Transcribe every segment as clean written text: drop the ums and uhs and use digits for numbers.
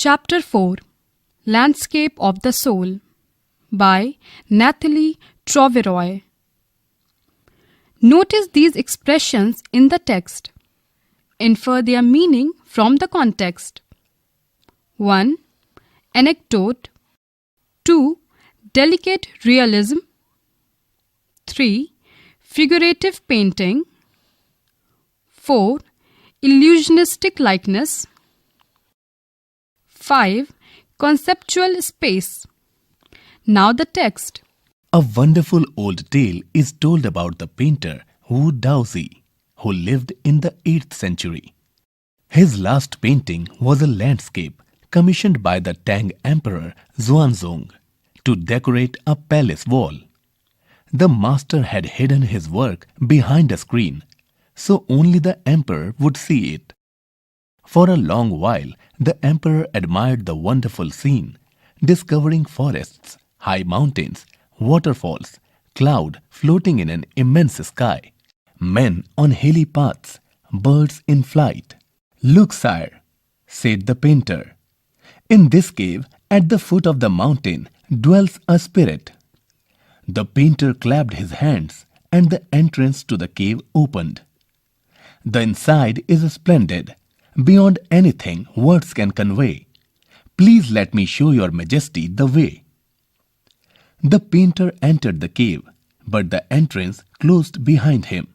Chapter 4 Landscape of the Soul by Nathalie Troveroy. Notice these expressions in the text. Infer their meaning from the context. 1. Anecdote. 2. Delicate realism. 3. Figurative painting. 4. Illusionistic likeness. 5. Conceptual space. Now the text. A wonderful old tale is told about the painter Wu Daozi, who lived in the 8th century. His last painting was a landscape commissioned by the Tang Emperor Xuanzong to decorate a palace wall. The master had hidden his work behind a screen, so only the emperor would see it. For a long while, the emperor admired the wonderful scene, discovering forests, high mountains, waterfalls, cloud floating in an immense sky, men on hilly paths, birds in flight. "Look, sire," said the painter. "In this cave, at the foot of the mountain, dwells a spirit." The painter clapped his hands, and the entrance to the cave opened. "The inside is splendid, beyond anything words can convey. Please let me show your majesty the way." The painter entered the cave, but the entrance closed behind him,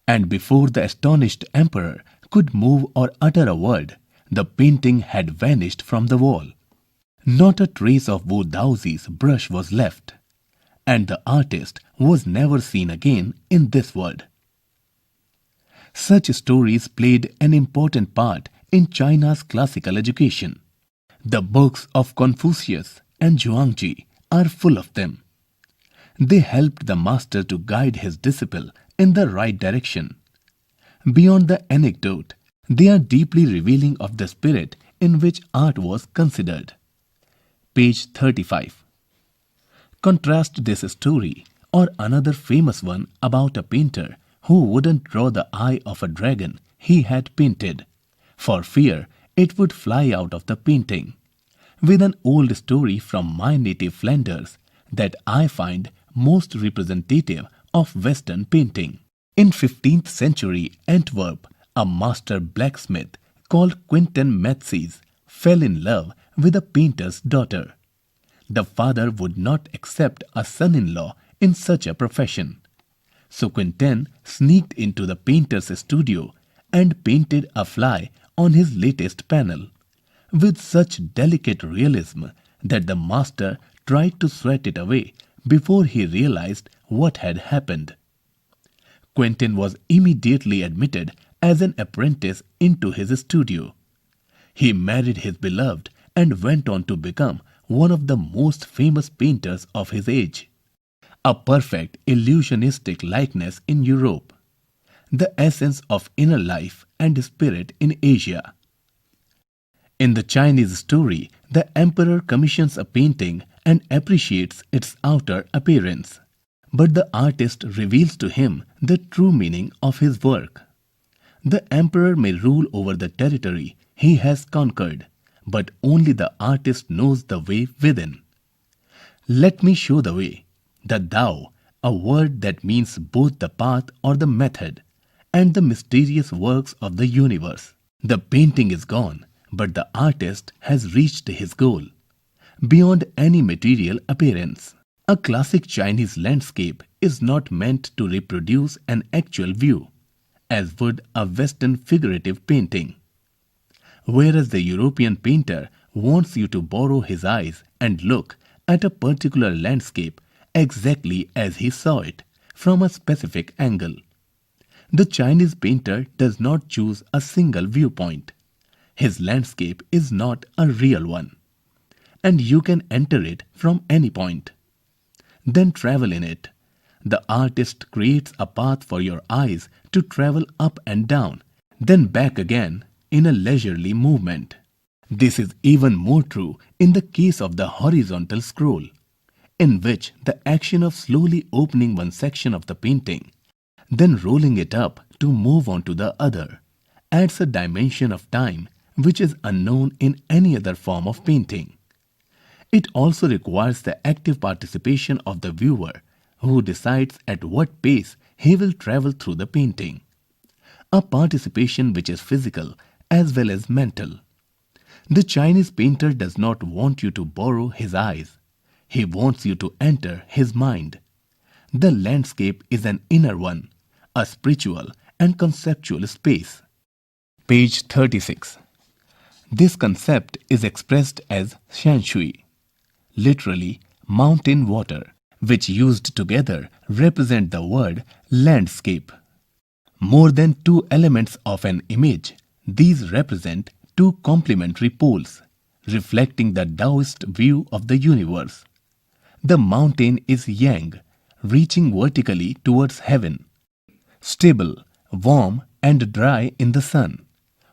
and before the astonished emperor could move or utter a word, the painting had vanished from the wall. Not a trace of Wu Daozi's brush was left, and the artist was never seen again in this world. Such stories played an important part in China's classical education. The books of Confucius and Zhuangzi are full of them. They helped the master to guide his disciple in the right direction. Beyond the anecdote, they are deeply revealing of the spirit in which art was considered. Page 35. Contrast this story or another famous one about a painter who wouldn't draw the eye of a dragon he had painted, for fear it would fly out of the painting, with an old story from my native Flanders that I find most representative of Western painting. In 15th century Antwerp, a master blacksmith called Quentin Matsys fell in love with a painter's daughter. The father would not accept a son-in-law in such a profession. So Quentin sneaked into the painter's studio and painted a fly on his latest panel, with such delicate realism that the master tried to sweat it away before he realized what had happened. Quentin was immediately admitted as an apprentice into his studio. He married his beloved and went on to become one of the most famous painters of his age. A perfect illusionistic likeness in Europe, the essence of inner life and spirit in Asia. In the Chinese story, the emperor commissions a painting and appreciates its outer appearance, but the artist reveals to him the true meaning of his work. The emperor may rule over the territory he has conquered, but only the artist knows the way within. Let me show the way. The Tao, a word that means both the path or the method, and the mysterious works of the universe. The painting is gone, but the artist has reached his goal, beyond any material appearance. A classic Chinese landscape is not meant to reproduce an actual view, as would a Western figurative painting. Whereas the European painter wants you to borrow his eyes and look at a particular landscape exactly as he saw it, from a specific angle. The Chinese painter does not choose a single viewpoint. His landscape is not a real one, and you can enter it from any point. Then travel in it. The artist creates a path for your eyes to travel up and down, then back again in a leisurely movement. This is even more true in the case of the horizontal scroll, in which the action of slowly opening one section of the painting, then rolling it up to move on to the other, adds a dimension of time which is unknown in any other form of painting. It also requires the active participation of the viewer, who decides at what pace he will travel through the painting. A participation which is physical as well as mental. The Chinese painter does not want you to borrow his eyes. He wants you to enter his mind. The landscape is an inner one, a spiritual and conceptual space. Page 36. This concept is expressed as shanshui, literally mountain water, which used together represent the word landscape. More than two elements of an image, these represent two complementary poles, reflecting the Taoist view of the universe. The mountain is yang, reaching vertically towards heaven, stable, warm and dry in the sun,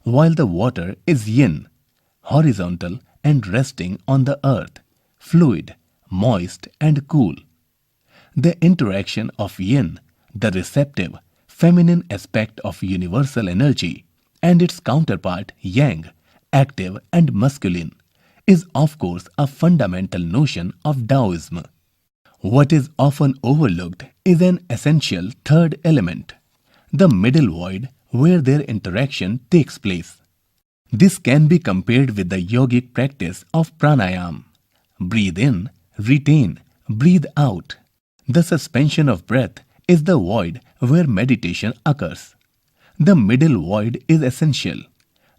while the water is yin, horizontal and resting on the earth, fluid, moist and cool. The interaction of yin, the receptive, feminine aspect of universal energy, and its counterpart yang, active and masculine, is of course a fundamental notion of Taoism. What is often overlooked is an essential third element, the middle void where their interaction takes place. This can be compared with the yogic practice of pranayama. Breathe in, retain, breathe out. The suspension of breath is the void where meditation occurs. The middle void is essential.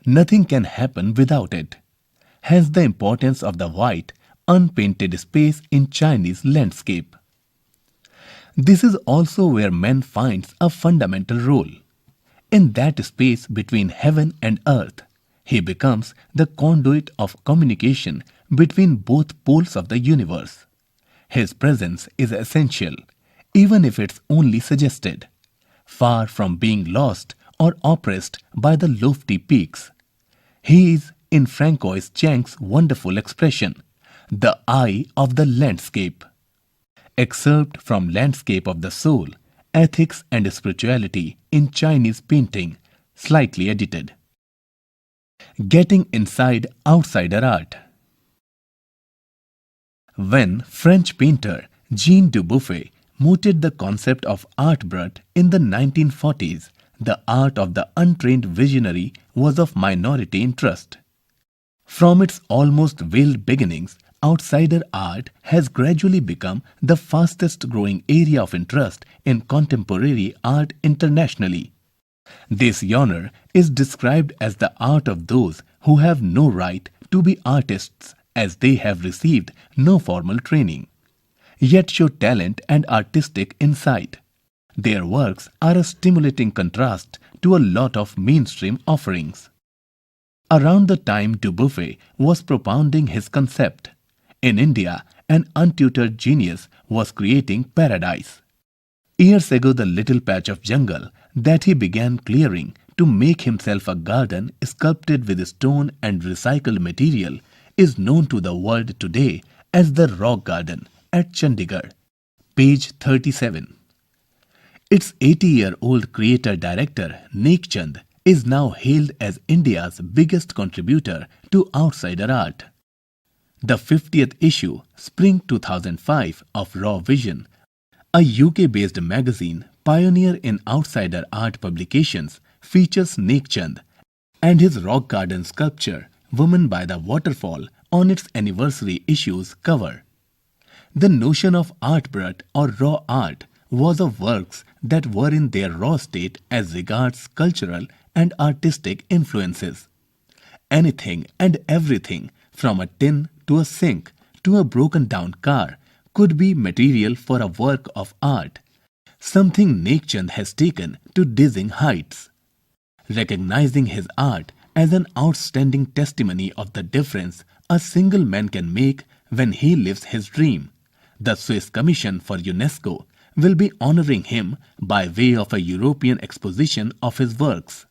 Nothing can happen without it. Hence the importance of the white, unpainted space in Chinese landscape. This is also where man finds a fundamental role. In that space between heaven and earth, he becomes the conduit of communication between both poles of the universe. His presence is essential, even if it's only suggested, far from being lost or oppressed by the lofty peaks. He is, in Francois Chang's wonderful expression, the eye of the landscape. Excerpt from Landscape of the Soul, Ethics and Spirituality in Chinese Painting, slightly edited. Getting inside outsider art. When French painter Jean Dubuffet mooted the concept of art brut in the 1940s, the art of the untrained visionary was of minority interest. From its almost veiled beginnings, outsider art has gradually become the fastest growing area of interest in contemporary art internationally. This genre is described as the art of those who have no right to be artists, as they have received no formal training, yet show talent and artistic insight. Their works are a stimulating contrast to a lot of mainstream offerings. Around the time Dubuffet was propounding his concept, in India, an untutored genius was creating paradise. Years ago, the little patch of jungle that he began clearing to make himself a garden sculpted with stone and recycled material is known to the world today as the Rock Garden at Chandigarh. Page 37. Its 80-year-old creator-director Nek Chand is now hailed as India's biggest contributor to outsider art. The 50th issue, Spring 2005 of Raw Vision, a UK-based magazine pioneer in outsider art publications, features Nek Chand and his rock garden sculpture Woman by the Waterfall on its anniversary issue's cover. The notion of art brut or raw art was of works that were in their raw state as regards cultural and artistic influences. Anything and everything from a tin to a sink to a broken down car could be material for a work of art, something Nek Chand has taken to dizzying heights. Recognizing his art as an outstanding testimony of the difference a single man can make when he lives his dream, the Swiss Commission for UNESCO will be honoring him by way of a European exposition of his works.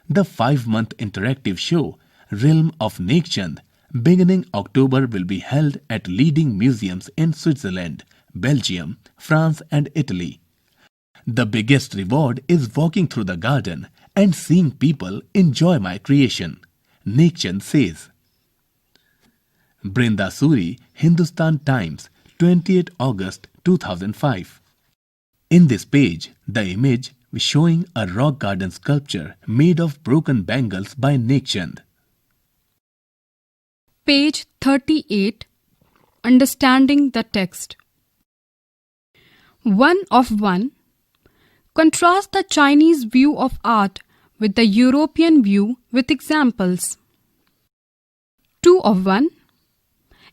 The 5-month interactive show, Realm of Nek Chand, beginning October, will be held at leading museums in Switzerland, Belgium, France and Italy. The biggest reward is walking through the garden and seeing people enjoy my creation. Nekchand says. Brinda Suri, Hindustan Times, 28 August 2005. In this page, the image is showing a rock garden sculpture made of broken bangles by Nekchand. Page 38. Understanding the text. 1 of 1. Contrast the Chinese view of art with the European view with examples. 2 of 1.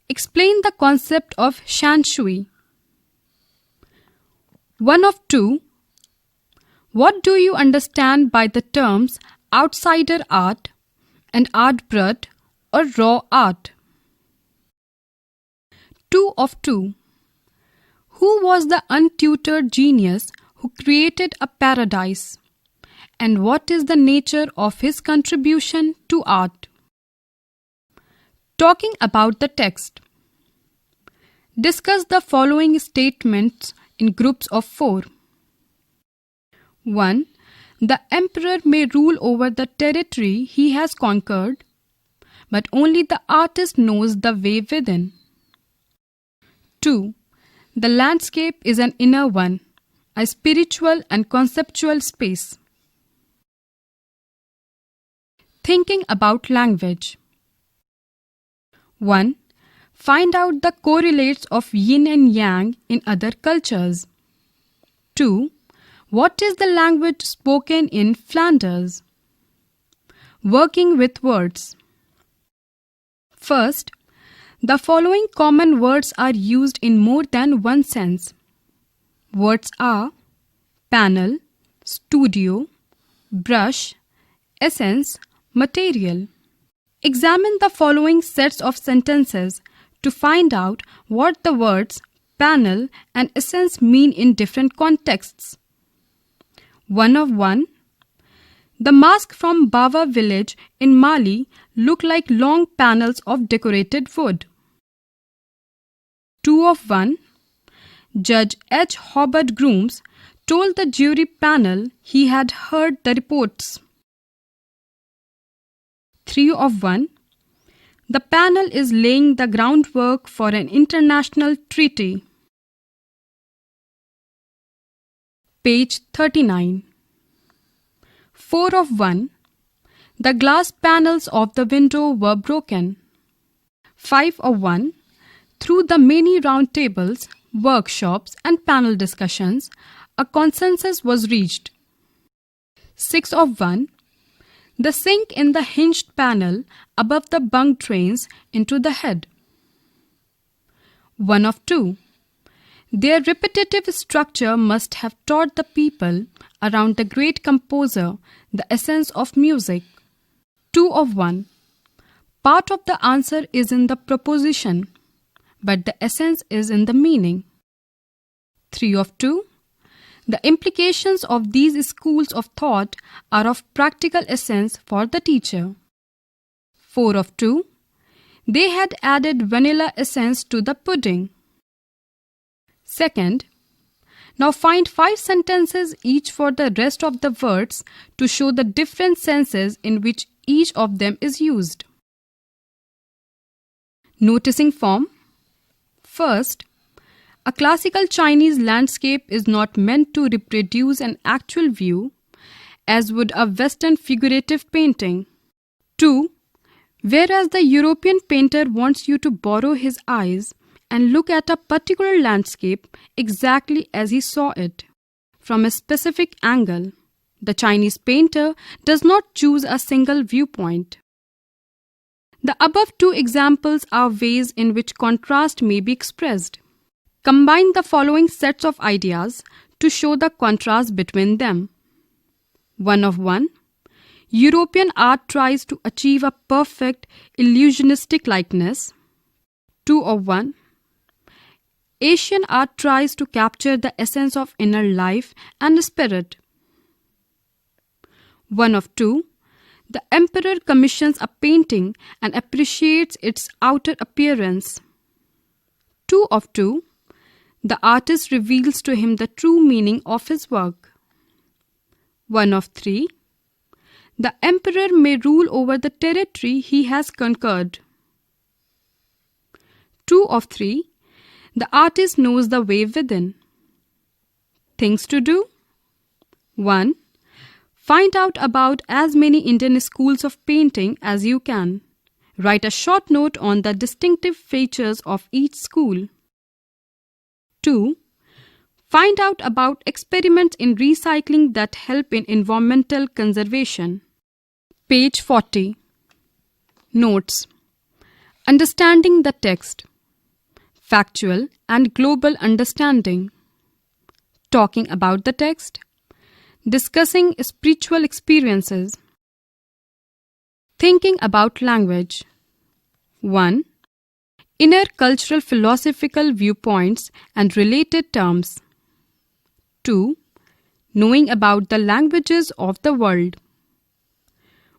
Explain the concept of shanshui. 1 of 2. What do you understand by the terms outsider art and art brut or raw art? 2 of 2. Who was the untutored genius who created a paradise? And what is the nature of his contribution to art? Talking about the text. Discuss the following statements in groups of 4. 1. The emperor may rule over the territory he has conquered, but only the artist knows the way within. 2. The landscape is an inner one, a spiritual and conceptual space. Thinking about language. 1. Find out the correlates of yin and yang in other cultures. 2. What is the language spoken in Flanders? Working with words. First, the following common words are used in more than one sense. Words are panel, studio, brush, essence, material. Examine the following sets of sentences to find out what the words panel and essence mean in different contexts. 1 of 1. The masks from Bawa village in Mali look like long panels of decorated wood. 2 of 1. Judge H. Hobart Grooms told the jury panel he had heard the reports. 3 of 1. The panel is laying the groundwork for an international treaty. Page 39. 4 of 1. The glass panels of the window were broken. 5 of 1. Through the many round tables, workshops and panel discussions, a consensus was reached. 6 of 1. The sink in the hinged panel above the bunk drains into the head. 1 of 2. Their repetitive structure must have taught the people around the great composer the essence of music. 2 of 1. Part of the answer is in the proposition, but the essence is in the meaning. 3 of 2. The implications of these schools of thought are of practical essence for the teacher. 4 of 2. They had added vanilla essence to the pudding. Second, now find 5 sentences each for the rest of the words to show the different senses in which each of them is used. Noticing form. First, a classical Chinese landscape is not meant to reproduce an actual view, as would a Western figurative painting. 2. Whereas the European painter wants you to borrow his eyes and look at a particular landscape exactly as he saw it, from a specific angle, the Chinese painter does not choose a single viewpoint. The above 2 examples are ways in which contrast may be expressed. Combine the following sets of ideas to show the contrast between them. 1 of 1. European art tries to achieve a perfect illusionistic likeness. 2 of 1. Asian art tries to capture the essence of inner life and spirit. 1 of 2. The emperor commissions a painting and appreciates its outer appearance. 2 of 2. The artist reveals to him the true meaning of his work. 1 of 3. The emperor may rule over the territory he has conquered. 2 of 3. The artist knows the way within. Things to do. 1. Find out about as many Indian schools of painting as you can. Write a short note on the distinctive features of each school. 2. Find out about experiments in recycling that help in environmental conservation. Page 40. Notes. Understanding the text. Factual and global understanding. Talking about the text. Discussing spiritual experiences. Thinking about language. 1. Inner cultural philosophical viewpoints and related terms. 2. Knowing about the languages of the world.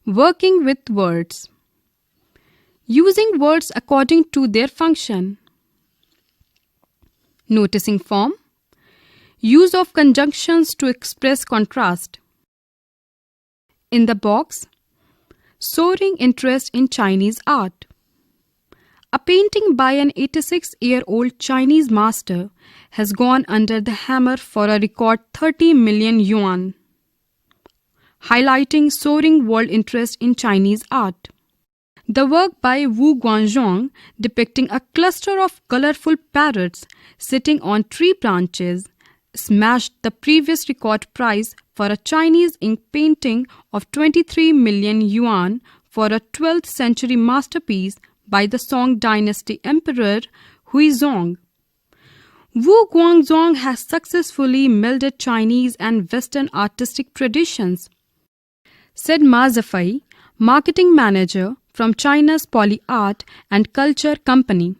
Working with words. Using words according to their function. Noticing form. Use of conjunctions to express contrast. In the box, soaring interest in Chinese art. A painting by an 86-year-old Chinese master has gone under the hammer for a record 30 million yuan, highlighting soaring world interest in Chinese art. The work by Wu Guangzhong, depicting a cluster of colorful parrots sitting on tree branches, smashed the previous record price for a Chinese ink painting of 23 million yuan for a 12th century masterpiece by the Song Dynasty Emperor Huizong. Wu Guangzhong has successfully melded Chinese and Western artistic traditions, said Ma Zafai, marketing manager from China's Poly Art and Culture Company.